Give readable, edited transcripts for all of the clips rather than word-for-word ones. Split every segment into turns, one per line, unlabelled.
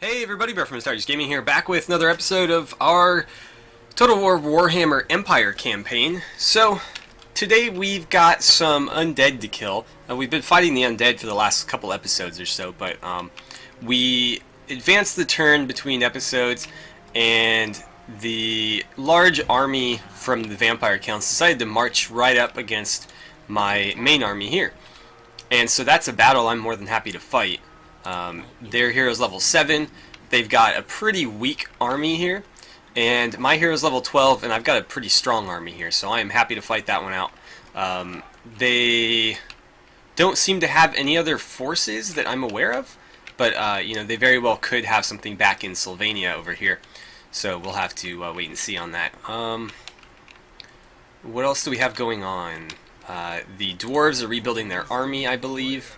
Hey everybody, Brett from AstartesGaming here, back with another episode of our Total War Warhammer Empire campaign. So, today we've got some undead to kill. We've been fighting the undead for the last couple episodes or so, but we advanced the turn between episodes, and the large army from the vampire counts decided to march right up against my main army here. And so that's a battle I'm more than happy to fight. Their hero's level 7, they've got a pretty weak army here, and my hero's level 12, and I've got a pretty strong army here, so I am happy to fight that one out. They don't seem to have any other forces that I'm aware of, but you know, they very well could have something back in Sylvania over here, so we'll have to wait and see on that. What else do we have going on? The dwarves are rebuilding their army, I believe.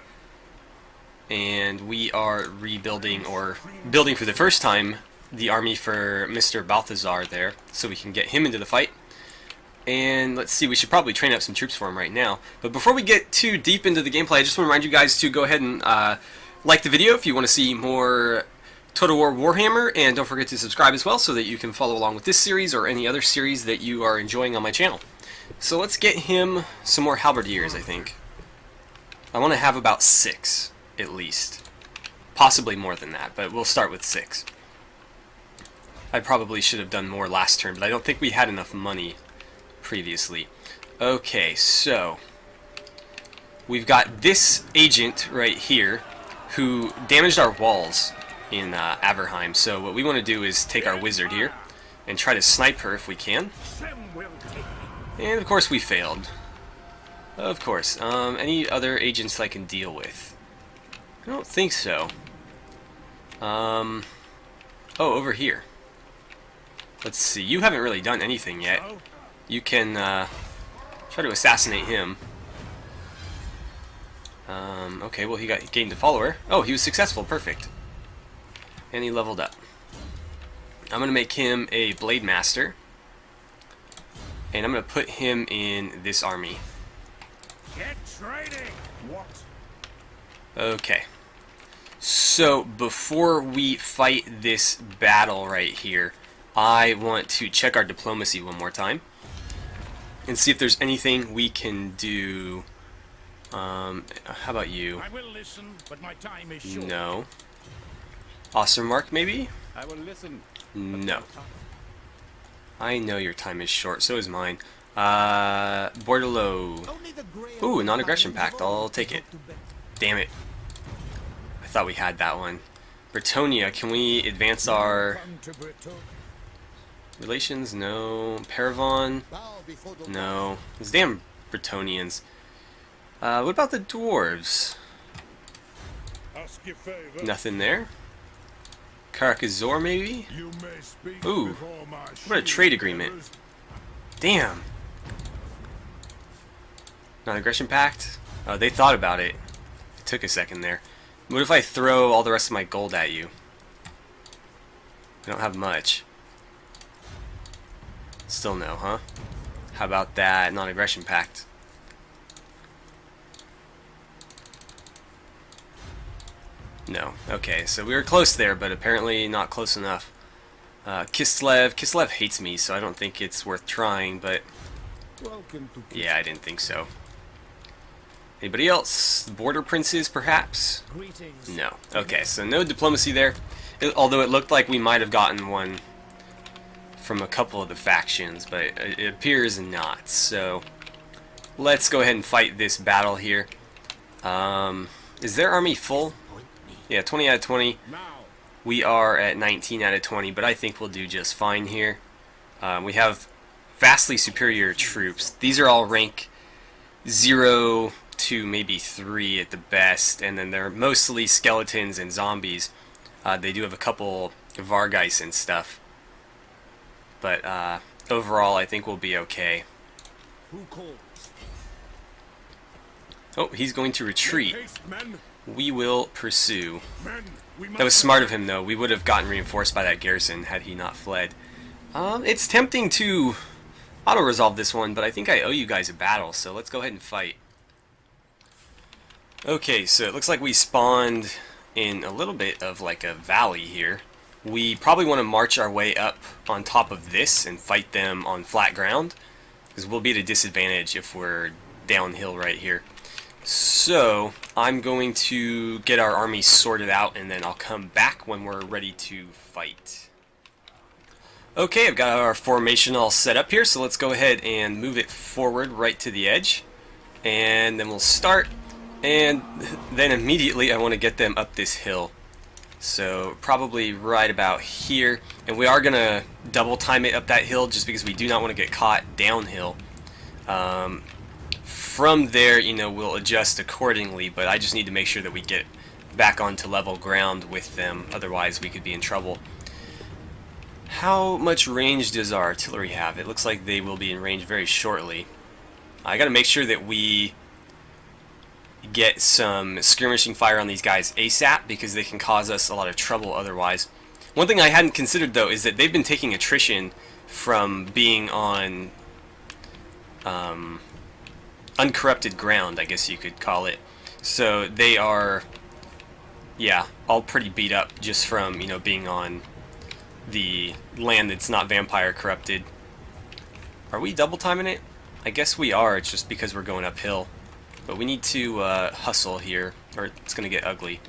And we are rebuilding, or building for the first time, the army for Mr. Balthazar there, so we can get him into the fight. And let's see, we should probably train up some troops for him right now. But before we get too deep into the gameplay, I just want to remind you guys to go ahead and like the video if you want to see more Total War Warhammer, and don't forget to subscribe as well so that you can follow along with this series or any other series that you are enjoying on my channel. So let's get him some more halberdiers, I think. I want to have about 6. At least. Possibly more than that, but we'll start with 6. I probably should have done more last turn, but I don't think we had enough money previously. Okay, so we've got this agent right here who damaged our walls in Averheim, so what we want to do is take our wizard here and try to snipe her if we can. And of course we failed. Of course. Any other agents I can deal with? I don't think so. Oh, over here. Let's see. You haven't really done anything yet. You can try to assassinate him. Okay, well, he gained a follower. Oh, he was successful. Perfect. And he leveled up. I'm going to make him a Blade Master. And I'm going to put him in this army.
Get trading. What?
Okay. So, before we fight this battle right here, I want to check our diplomacy one more time and see if there's anything we can do. How about you?
I will listen, but my time is short.
No. Ostermark, maybe?
I will listen.
No. I know your time is short, so is mine. Bordelot. Ooh, non-aggression pact. I'll take it. Damn it. I thought we had that one. Bretonia, can we advance our relations? No. Paravon? No. These damn Bretonians. What about the dwarves? Nothing there. Karakazor, maybe? Ooh. What about a trade agreement? Damn. Non-aggression pact? Oh, they thought about it. It took a second there. What if I throw all the rest of my gold at you? I don't have much. Still no, huh? How about that non-aggression pact? No. Okay, so we were close there, but apparently not close enough. Kislev hates me, so I don't think it's worth trying, but yeah, I didn't think so. Anybody else? The border princes, perhaps? No. Okay, so no diplomacy there. Although it looked like we might have gotten one from a couple of the factions, but it appears not. So let's go ahead and fight this battle here. Is their army full? Yeah, 20 out of 20. We are at 19 out of 20, but I think we'll do just fine here. We have vastly superior troops. These are all rank 0 to maybe 3 at the best, and then they're mostly skeletons and zombies. They do have a couple Vargeis and stuff, but overall I think we'll be okay. Oh, he's going to retreat. We will pursue. That was smart of him, though. We would have gotten reinforced by that garrison had he not fled. It's tempting to auto-resolve this one, but I think I owe you guys a battle, so let's go ahead and fight. Okay, so it looks like we spawned in a little bit of like a valley here. We probably want to march our way up on top of this and fight them on flat ground, because we'll be at a disadvantage if we're downhill right here. So I'm going to get our army sorted out, and then I'll come back when we're ready to fight. Okay, I've got our formation all set up here, so let's go ahead and move it forward right to the edge. And then we'll start, and then immediately I want to get them up this hill. So probably right about here, and we are going to double time it up that hill just because we do not want to get caught downhill. From there, you know, we'll adjust accordingly, but I just need to make sure that we get back onto level ground with them, otherwise we could be in trouble. How much range does our artillery have? It looks like they will be in range very shortly. I gotta make sure that we get some skirmishing fire on these guys ASAP, because they can cause us a lot of trouble otherwise. One thing I hadn't considered though is that they've been taking attrition from being on uncorrupted ground, I guess you could call it. So they are, yeah, all pretty beat up just from, you know, being on the land that's not vampire corrupted. Are we double timing it? I guess we are. It's just because we're going uphill. But we need to hustle here, or it's going to get ugly.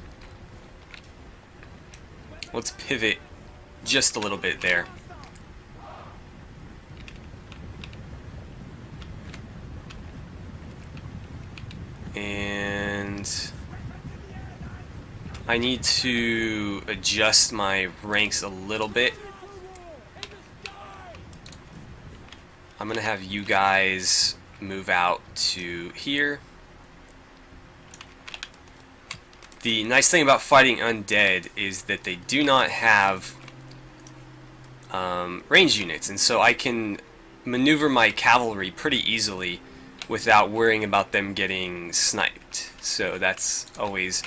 Let's pivot just a little bit there. And I need to adjust my ranks a little bit. I'm going to have you guys move out to here. The nice thing about fighting undead is that they do not have range units, and so I can maneuver my cavalry pretty easily without worrying about them getting sniped. So that's always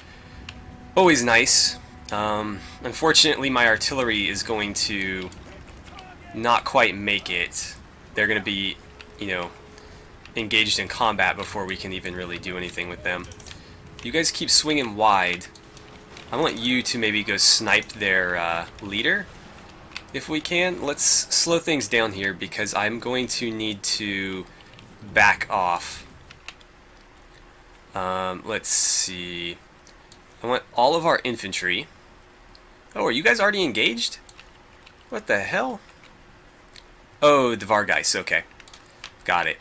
nice. Unfortunately, my artillery is going to not quite make it. They're going to be, you know, engaged in combat before we can even really do anything with them. You guys keep swinging wide. I want you to maybe go snipe their leader if we can. Let's slow things down here because I'm going to need to back off. Let's see. I want all of our infantry. Oh, are you guys already engaged? What the hell? Oh, the Vargeist. Okay. Got it.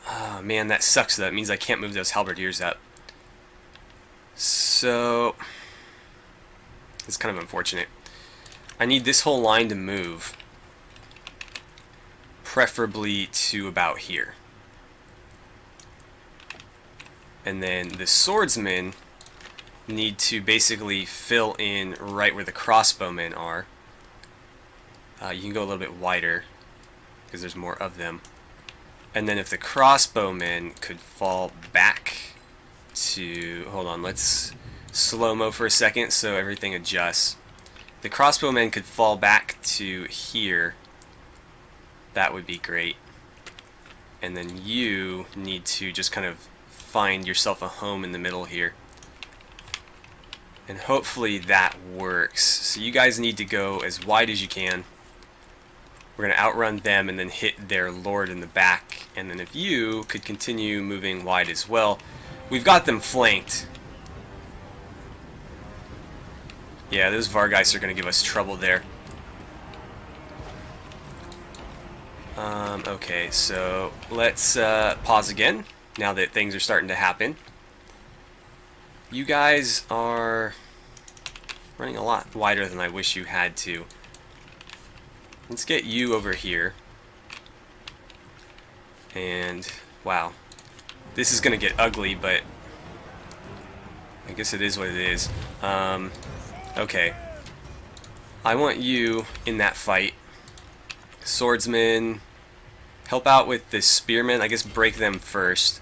Oh, man, that sucks. That means I can't move those halberdiers up. So, it's kind of unfortunate. I need this whole line to move. Preferably to about here. And then the swordsmen need to basically fill in right where the crossbowmen are. You can go a little bit wider because there's more of them. And then if the crossbowmen could fall back to... Hold on, let's slow-mo for a second so everything adjusts. The crossbowmen could fall back to here. That would be great. And then you need to just kind of find yourself a home in the middle here. And hopefully that works. So you guys need to go as wide as you can. We're going to outrun them and then hit their lord in the back. And then if you could continue moving wide as well. We've got them flanked. Yeah, those Vargeists are going to give us trouble there. Okay, so let's pause again now that things are starting to happen. You guys are running a lot wider than I wish you had to. Let's get you over here. And, wow. This is going to get ugly, but I guess it is what it is. Okay. I want you in that fight. Swordsmen, help out with the spearmen. I guess break them first.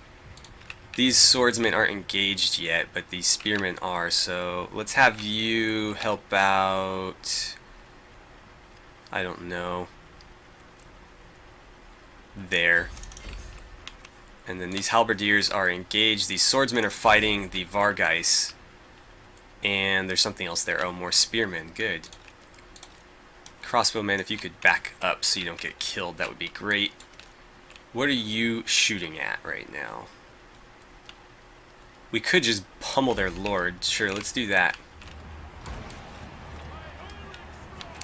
These swordsmen aren't engaged yet, but these spearmen are, so let's have you help out... I don't know. There. And then these halberdiers are engaged. These swordsmen are fighting the Vargeists. And there's something else there. Oh, more spearmen. Good. Crossbowmen, if you could back up so you don't get killed, that would be great. What are you shooting at right now? We could just pummel their lord. Sure, let's do that.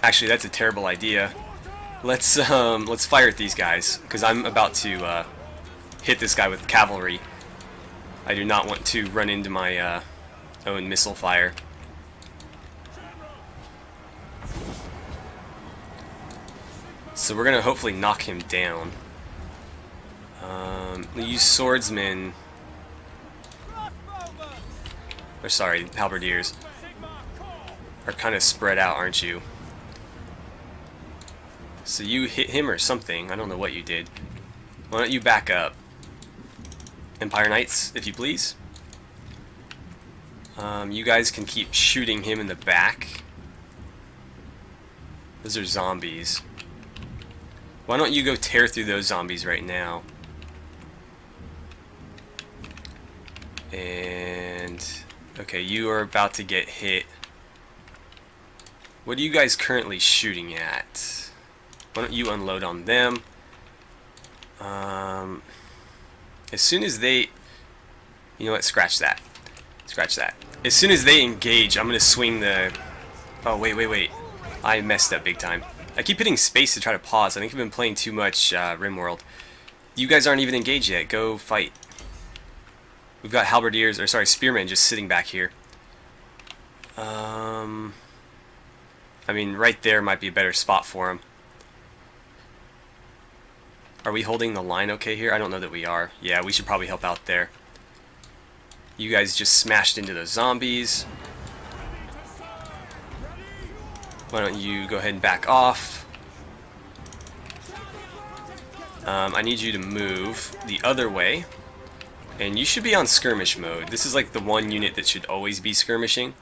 Actually, that's a terrible idea. Let's fire at these guys, because I'm about to hit this guy with cavalry. I do not want to run into my own missile fire. So we're gonna hopefully knock him down. Use swordsmen. Or sorry, halberdiers. Are kind of spread out, aren't you? So you hit him or something. I don't know what you did. Why don't you back up? Empire Knights, if you please. You guys can keep shooting him in the back. Those are zombies. Why don't you go tear through those zombies right now? And... okay, you are about to get hit. What are you guys currently shooting at? Why don't you unload on them? As soon as they... you know what? Scratch that. Scratch that. As soon as they engage, I'm going to swing the... oh, wait. I messed up big time. I keep hitting space to try to pause. I think I've been playing too much RimWorld. You guys aren't even engaged yet. Go fight. We've got halberdiers, or sorry, spearmen just sitting back here. I mean, right there might be a better spot for them. Are we holding the line okay here? I don't know that we are. Yeah, we should probably help out there. You guys just smashed into those zombies. Why don't you go ahead and back off? I need you to move the other way. And you should be on skirmish mode. This is like the one unit that should always be skirmishing.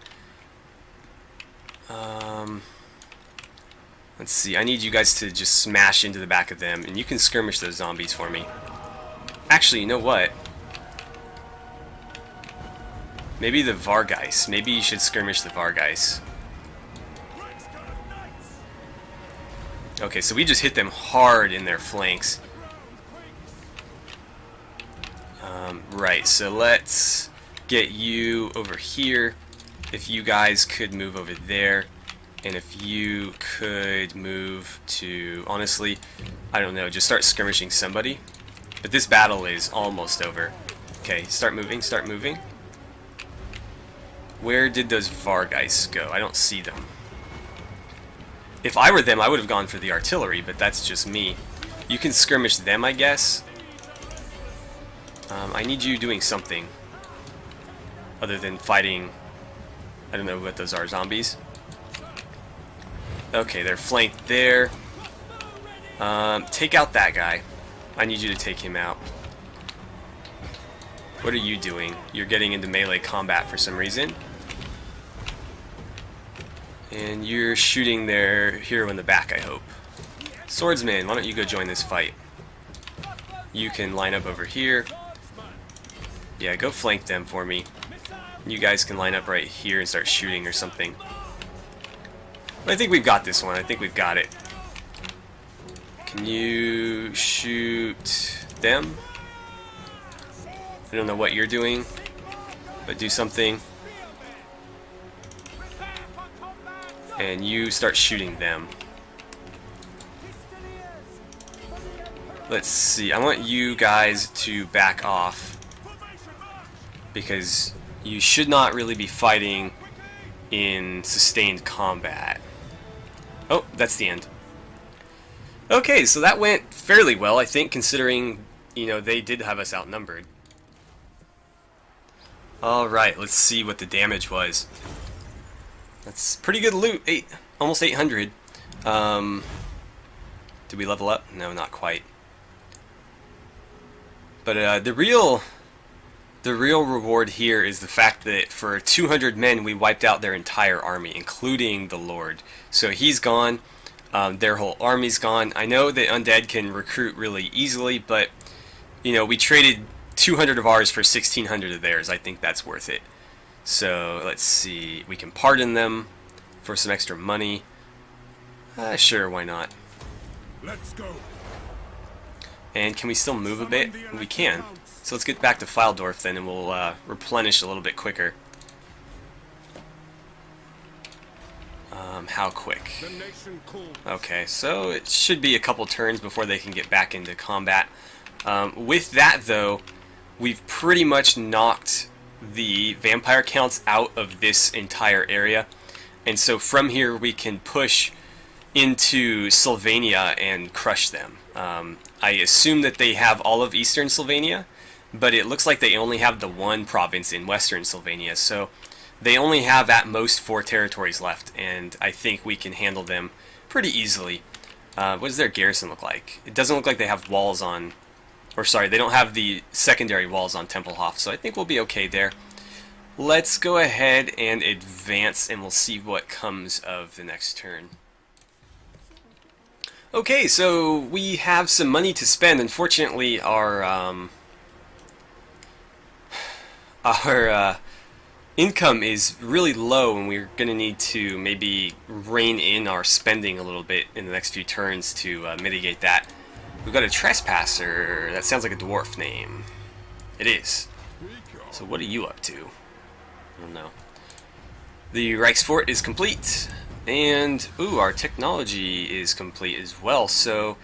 Let's see, I need you guys to just smash into the back of them, and you can skirmish those zombies for me. Actually, you know what? Maybe the Vargeis. Maybe you should skirmish the Vargeis. Okay, so we just hit them hard in their flanks. Right, so let's get you over here. If you guys could move over there. And if you could move to, honestly, I don't know, just start skirmishing somebody. But this battle is almost over. Okay, start moving, start moving. Where did those Vargeis go? I don't see them. If I were them, I would have gone for the artillery, but that's just me. You can skirmish them, I guess. I need you doing something other than fighting, I don't know what those are, zombies. Okay, they're flanked there. Take out that guy. I need you to take him out. What are you doing? You're getting into melee combat for some reason. And you're shooting their hero in the back, I hope. Swordsman, why don't you go join this fight? You can line up over here. Yeah, go flank them for me. You guys can line up right here and start shooting or something. But I think we've got this one. I think we've got it. Can you shoot them? I don't know what you're doing, but do something. And you start shooting them. Let's see. I want you guys to back off, because you should not really be fighting in sustained combat. Oh, that's the end. Okay, so that went fairly well, I think, considering, you know, they did have us outnumbered. Alright, let's see what the damage was. That's pretty good loot, almost 800. Did we level up? No, not quite. But the real reward here is the fact that for 200 men we wiped out their entire army, including the Lord. So he's gone, their whole army's gone. I know that Undead can recruit really easily, but you know, we traded 200 of ours for 1600 of theirs. I think that's worth it. So let's see, we can pardon them for some extra money. Sure, why not?
Let's go.
And can we still move a bit? We can. So let's get back to Filedorf then, and we'll replenish a little bit quicker. How quick? Okay, so it should be a couple turns before they can get back into combat. With that, though, we've pretty much knocked the vampire counts out of this entire area. And so from here, we can push into Sylvania and crush them. I assume that they have all of Eastern Sylvania, but it looks like they only have the one province in Western Sylvania, so they only have at most 4 territories left, and I think we can handle them pretty easily. What does their garrison look like? It doesn't look like they have walls on, or sorry, they don't have the secondary walls on Tempelhof, so I think we'll be okay there. Let's go ahead and advance, and we'll see what comes of the next turn. Okay, so we have some money to spend. Unfortunately, our income is really low, and we're going to need to maybe rein in our spending a little bit in the next few turns to mitigate that. We've got a trespasser. That sounds like a dwarf name. It is. So what are you up to? I don't know. The Reichsfort is complete. And, ooh, our technology is complete as well, so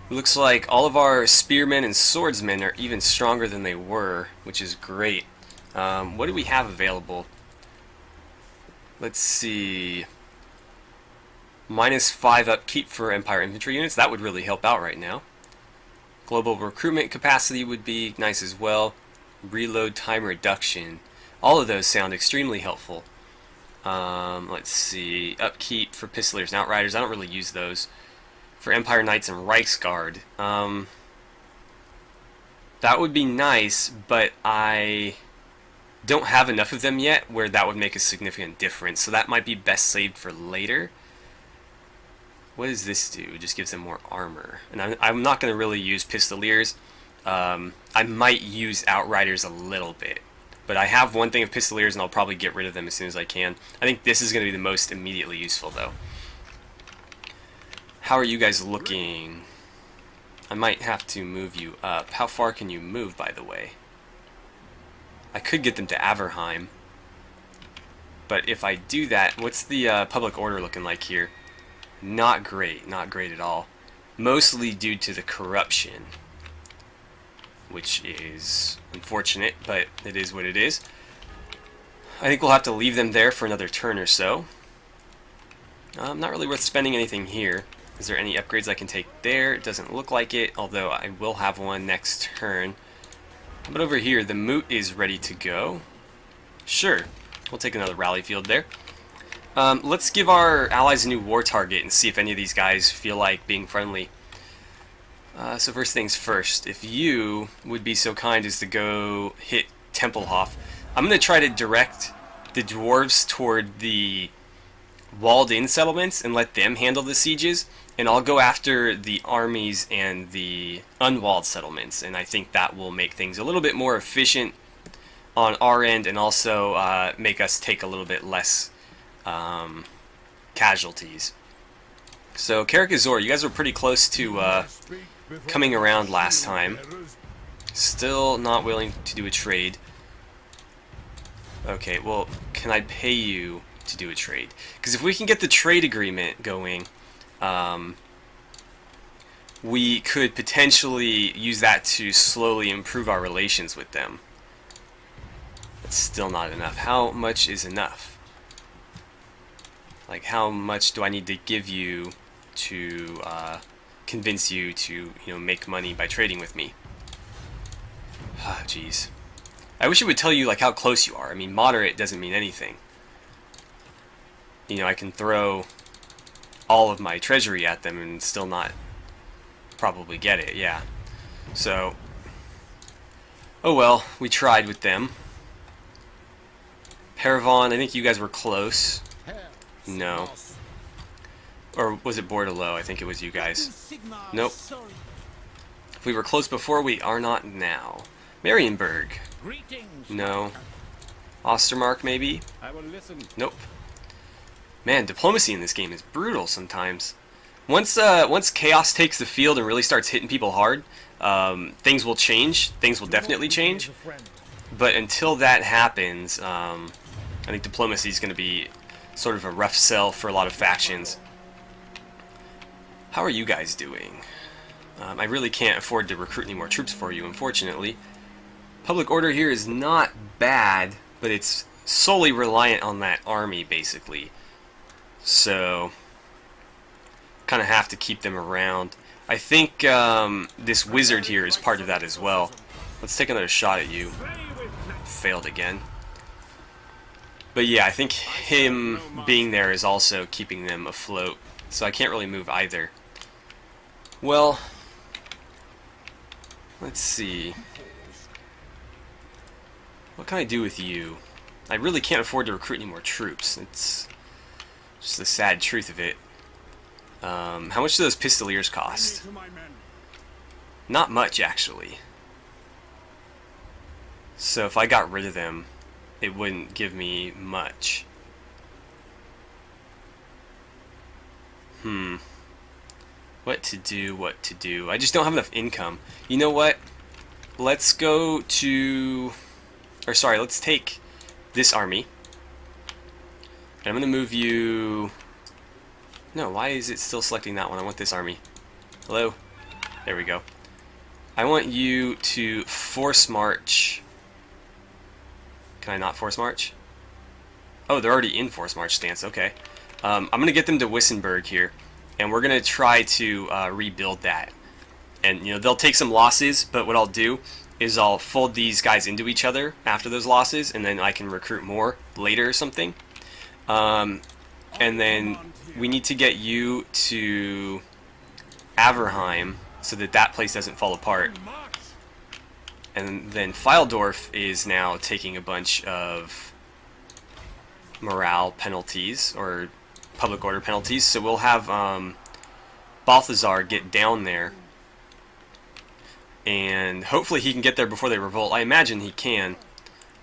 it looks like all of our spearmen and swordsmen are even stronger than they were, which is great. What do we have available? Let's see. -5 upkeep for Empire infantry units. That would really help out right now. Global recruitment capacity would be nice as well. Reload time reduction. All of those sound extremely helpful. Let's see, upkeep for Pistoliers and Outriders. I don't really use those. For Empire Knights and Reichsguard, that would be nice, but I don't have enough of them yet where that would make a significant difference, so that might be best saved for later. What does this do? It just gives them more armor. And I'm not going to really use Pistoliers. I might use Outriders a little bit. But I have one thing of Pistoliers, and I'll probably get rid of them as soon as I can. I think this is going to be the most immediately useful, though. How are you guys looking? I might have to move you up. How far can you move, by the way? I could get them to Averheim. But if I do that, what's the public order looking like here? Not great. Not great at all. Mostly due to the corruption, which is unfortunate, but it is what it is. I think we'll have to leave them there for another turn or so. Not really worth spending anything here. Is there any upgrades I can take there? It doesn't look like it, although I will have one next turn. But over here, the moot is ready to go. Sure, we'll take another rally field there. Let's give our allies a new war target and see if any of these guys feel like being friendly. So first things first, if you would be so kind as to go hit Tempelhof, I'm going to try to direct the dwarves toward the walled-in settlements and let them handle the sieges, and I'll go after the armies and the unwalled settlements, and I think that will make things a little bit more efficient on our end, and also make us take a little bit less casualties. So Karakazor, you guys were pretty close to coming around last time. Still not willing to do a trade. Okay, well, can I pay you to do a trade? Because if we can get the trade agreement going, we could potentially use that to slowly improve our relations with them. That's still not enough. How much is enough? Like, how much do I need to give you to convince you to, make money by trading with me? Ah, jeez. I wish it would tell you, like, how close you are. I mean, moderate doesn't mean anything. I can throw all of my treasury at them and still not probably get it, yeah. So, oh well, we tried with them. Paravon, I think you guys were close. No. Or was it Bordelot? I think it was you guys. Nope. If we were close before, we are not now. Marienburg. No. Ostermark, maybe?
I will listen.
Nope. Man, diplomacy in this game is brutal sometimes. Once chaos takes the field and really starts hitting people hard, things will change. Things will definitely change. But until that happens, I think diplomacy is going to be sort of a rough sell for a lot of factions. How are you guys doing? I really can't afford to recruit any more troops for you, unfortunately. Public order here is not bad, but it's solely reliant on that army, basically. So, kind of have to keep them around. I think this wizard here is part of that as well. Let's take another shot at you. Failed again. But yeah, I think him being there is also keeping them afloat. So I can't really move either. Well, let's see. What can I do with you? I really can't afford to recruit any more troops. It's just the sad truth of it. How much do those pistoliers cost? Not much, actually. So if I got rid of them, it wouldn't give me much. What to do? I just don't have enough income. You know what? Let's go to... Or sorry, let's take this army. And I'm going to move you... No, why is it still selecting that one? I want this army. Hello? There we go. I want you to force march... Can I not force march? Oh, they're already in force march stance. Okay. I'm going to get them to Wissenberg here, and we're going to try to rebuild that. And, you know, they'll take some losses, but what I'll do is I'll fold these guys into each other after those losses, and then I can recruit more later or something. And then we need to get you to Averheim so that that place doesn't fall apart. And then Fildorf is now taking a bunch of morale penalties, or public order penalties, so we'll have Balthazar get down there, and hopefully he can get there before they revolt. I imagine he can,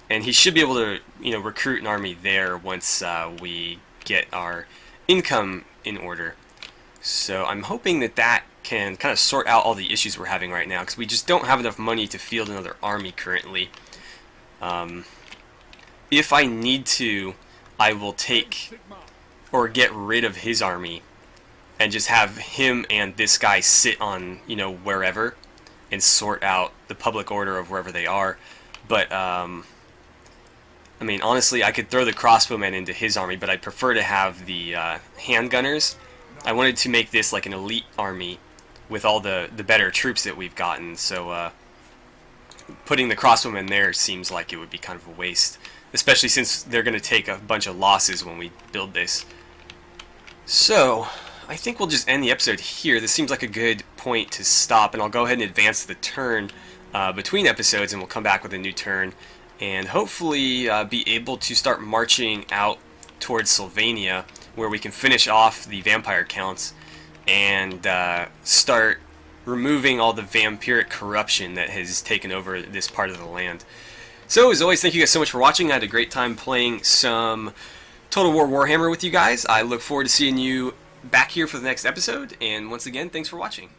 and he should be able to, you know, recruit an army there once we get our income in order. So I'm hoping that that can kind of sort out all the issues we're having right now, because we just don't have enough money to field another army currently. If I need to, I will take or get rid of his army and just have him and this guy sit on, you know, wherever and sort out the public order of wherever they are. But I mean, honestly, I could throw the crossbowmen into his army, but I'd prefer to have the handgunners. I wanted to make this like an elite army with all the better troops that we've gotten, so putting the crossbowmen there seems like it would be kind of a waste, especially since they're going to take a bunch of losses when we build this. So I think we'll just end the episode here. This seems like a good point to stop, and I'll go ahead and advance the turn between episodes, and we'll come back with a new turn and hopefully be able to start marching out towards Sylvania, where we can finish off the vampire counts and start removing all the vampiric corruption that has taken over this part of the land. So, as always, thank you guys so much for watching. I had a great time playing some Total War Warhammer with you guys. I look forward to seeing you back here for the next episode, and once again, thanks for watching.